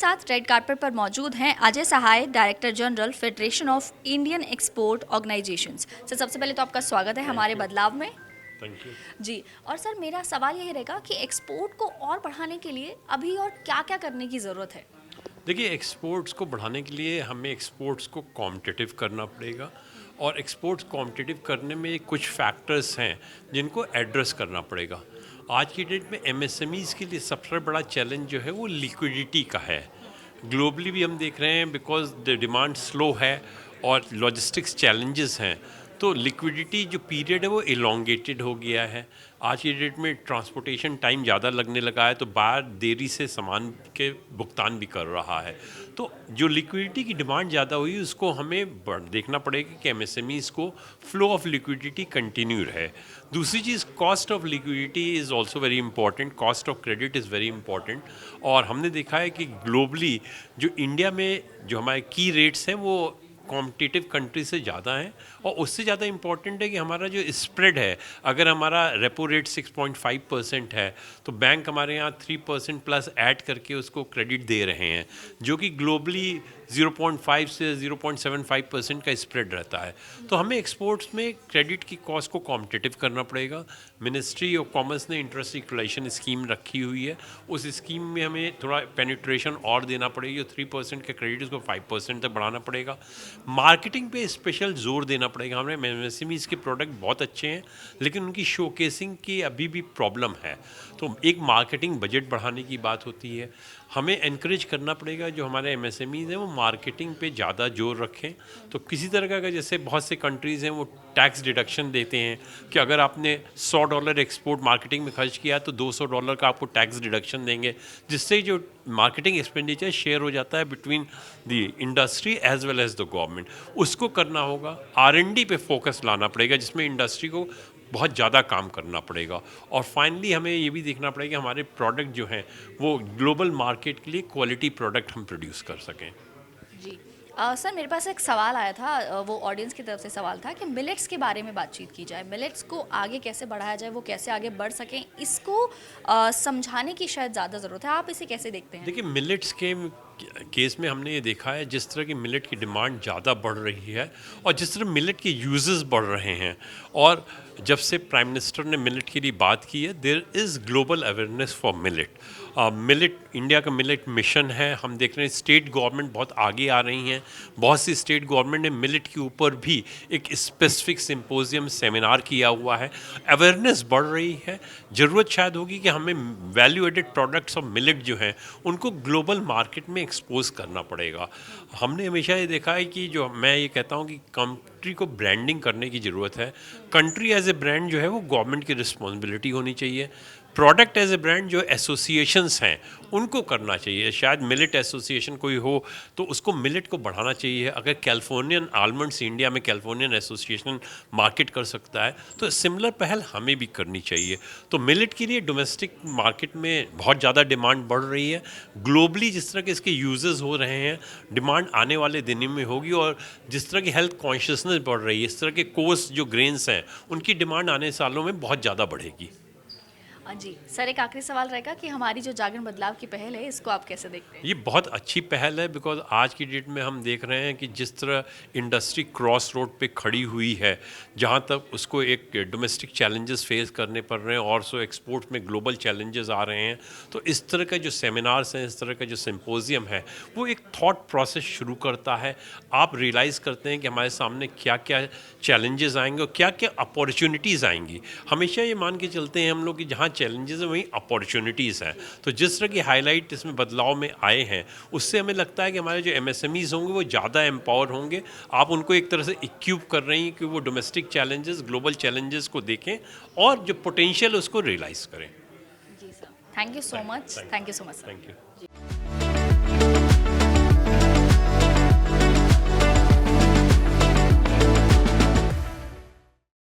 साथ red carpet पर मौजूद हैं Ajay Sahay, director general Federation of Indian Export Organisations. Sir, सबसे पहले तो आपका स्वागत है हमारे बदलाव में। Thank you. जी, और सर मेरा सवाल यही रहेगा कि एक्सपोर्ट को और बढ़ाने के लिए अभी और क्या क्या करने की ज़रूरत है। देखिए, एक्सपोर्ट्स को बढ़ाने के लिए हमें एक्सपोर्ट्स को कॉम्पिटिटिव करना पड़ेगा और एक्सपोर्ट्स कॉम्पिटिटिव करने में कुछ फैक्टर्स हैं जिनको एड्रेस करना पड़ेगा। आज की डेट में एमएसएमईज़ के लिए सबसे बड़ा चैलेंज जो है वो लिक्विडिटी का है। ग्लोबली भी हम देख रहे हैं बिकॉज द डिमांड स्लो है और लॉजिस्टिक्स चैलेंजेस हैं, तो लिक्विडिटी जो पीरियड है वो इलोंगेटेड हो गया है। आज की डेट में ट्रांसपोर्टेशन टाइम ज़्यादा लगने लगा है, तो बाहर देरी से सामान के भुगतान भी कर रहा है। तो जो लिक्विडिटी की डिमांड ज़्यादा हुई उसको हमें देखना पड़ेगा कि एमएसएमईज़ को फ्लो ऑफ लिक्विडिटी कंटिन्यू रहे। दूसरी चीज़, cost of liquidity is also very important, cost of credit is very important. और हमने देखा है कि ग्लोबली जो इंडिया में जो हमारे की रेट्स हैं वो कॉम्पिटिटिव कंट्री से ज़्यादा हैं, और उससे ज़्यादा इम्पॉर्टेंट है कि हमारा जो स्प्रेड है, अगर हमारा रेपो रेट 6.5% है तो बैंक हमारे यहाँ 3% प्लस ऐड करके उसको क्रेडिट दे रहे हैं, जो कि ग्लोबली 0.5 से 0.75% का स्प्रेड रहता है। तो हमें एक्सपोर्ट्स में क्रेडिट की कॉस्ट को कॉम्पिटिटिव करना पड़ेगा। मिनिस्ट्री ऑफ कॉमर्स ने इंटरेस्ट इक्वलाइजेशन स्कीम रखी हुई है, उस स्कीम में हमें थोड़ा पेनिट्रेशन और देना पड़ेगा। 3% का क्रेडिट उसको 5% तक बढ़ाना पड़ेगा। मार्केटिंग पे स्पेशल जोर देना पड़ेगा। हमें एमएसएमईज़ के प्रोडक्ट बहुत अच्छे हैं लेकिन उनकी शोकेसिंग की अभी भी प्रॉब्लम है, तो एक मार्केटिंग बजट बढ़ाने की बात होती है। हमें एनकरेज करना पड़ेगा जो हमारे एमएसएमईज़ हैं वो मार्केटिंग पे ज़्यादा जोर रखें। तो किसी तरह का, जैसे बहुत से कंट्रीज़ हैं वो टैक्स डिडक्शन देते हैं कि अगर आपने $100 एक्सपोर्ट मार्केटिंग में खर्च किया तो $200 का आपको टैक्स डिडक्शन देंगे, जिससे जो मार्केटिंग एक्सपेंडिचर शेयर हो जाता है between the industry as well as the government. उसको करना होगा। आरएनडी पे फोकस लाना पड़ेगा जिसमें इंडस्ट्री को बहुत ज़्यादा काम करना पड़ेगा। और फाइनली हमें ये भी देखना पड़ेगा कि हमारे प्रोडक्ट जो हैं वो ग्लोबल मार्केट के लिए क्वालिटी प्रोडक्ट हम प्रोड्यूस कर सकें। जी, सर मेरे पास एक सवाल आया था, वो ऑडियंस की तरफ से सवाल था कि मिलेट्स के बारे में बातचीत की जाए, मिलेट्स को आगे कैसे बढ़ाया जाए, वो कैसे आगे बढ़ सकें, इसको समझाने की शायद ज़्यादा ज़रूरत है। आप इसे कैसे देखते हैं? देखिए, मिलेट्स के केस में हमने ये देखा है जिस तरह की मिलेट की डिमांड ज़्यादा बढ़ रही है और जिस तरह मिलेट के यूजेस बढ़ रहे हैं, और जब से प्राइम मिनिस्टर ने मिलेट के लिए बात की है, there is global awareness for millet. Millet India का मिलेट मिशन है। हम देख रहे हैं स्टेट गवर्नमेंट बहुत आगे आ रही हैं। बहुत सी स्टेट गवर्नमेंट ने मिलेट के ऊपर भी एक स्पेसिफिक सिंपोजियम सेमिनार किया हुआ है। अवेयरनेस बढ़ रही है। ज़रूरत शायद होगी कि हमें value added products of millet जो हैं उनको ग्लोबल मार्केट में एक्सपोज करना पड़ेगा। हमने हमेशा ये देखा है कि जो मैं ये कहता हूँ कि कंट्री को ब्रांडिंग करने की ज़रूरत है। कंट्री एज ए ब्रांड जो है वो गवर्नमेंट की रिस्पॉन्सिबिलिटी होनी चाहिए। प्रोडक्ट एज ए ब्रांड जो एसोसिएशंस हैं उनको करना चाहिए। शायद मिलेट एसोसिएशन कोई हो तो उसको मिलेट को बढ़ाना चाहिए। अगर कैलिफोर्नियन आलमंड्स इंडिया में कैलिफोर्नियन एसोसिएशन मार्केट कर सकता है तो सिमिलर पहल हमें भी करनी चाहिए। तो मिलेट के लिए डोमेस्टिक मार्केट में बहुत ज़्यादा डिमांड बढ़ रही है। ग्लोबली जिस तरह के इसके यूजेस हो रहे हैं, डिमांड आने वाले दिनों में होगी। और जिस तरह की हेल्थ कॉन्शियसनेस बढ़ रही है, इस तरह के कोर्स जो ग्रेन्स हैं उनकी डिमांड आने सालों में बहुत ज़्यादा बढ़ेगी। जी, सर एक आखिरी सवाल रहेगा कि हमारी जो जागरण बदलाव की पहल है, इसको आप कैसे देखते हैं? ये बहुत अच्छी पहल है बिकॉज आज की डेट में हम देख रहे हैं कि जिस तरह इंडस्ट्री क्रॉस रोड पे खड़ी हुई है, जहाँ तक उसको एक डोमेस्टिक चैलेंजेस फेस करने पड़ रहे हैं और सो एक्सपोर्ट में ग्लोबल चैलेंजेस आ रहे हैं, तो इस तरह का जो सेमिनार्स हैं, इस तरह का जो सिंपोजियम है, वो एक थॉट प्रोसेस शुरू करता है। आप रियलाइज़ करते हैं कि हमारे सामने क्या क्या चैलेंजेस आएंगे और क्या क्या अपॉर्चुनिटीज़ आएंगी। हमेशा ये मान के चलते हैं हम लोग कि जहाँ चैलेंजेस हैं वहीं अपॉर्चुनिटीज़ हैं। तो जिस तरह की हाईलाइट इसमें बदलाव में आए हैं उससे हमें लगता है कि हमारे जो एमएसएमईज़ होंगे वो ज़्यादा एम्पावर होंगे। आप उनको एक तरह से इक्विप कर रही हैं कि वो डोमेस्टिक चैलेंजेस, ग्लोबल चैलेंजेस को देखें और जो पोटेंशियल उसको रियलाइज़ करें। जी sir, thank you so much. Thank you so much sir. Thank you.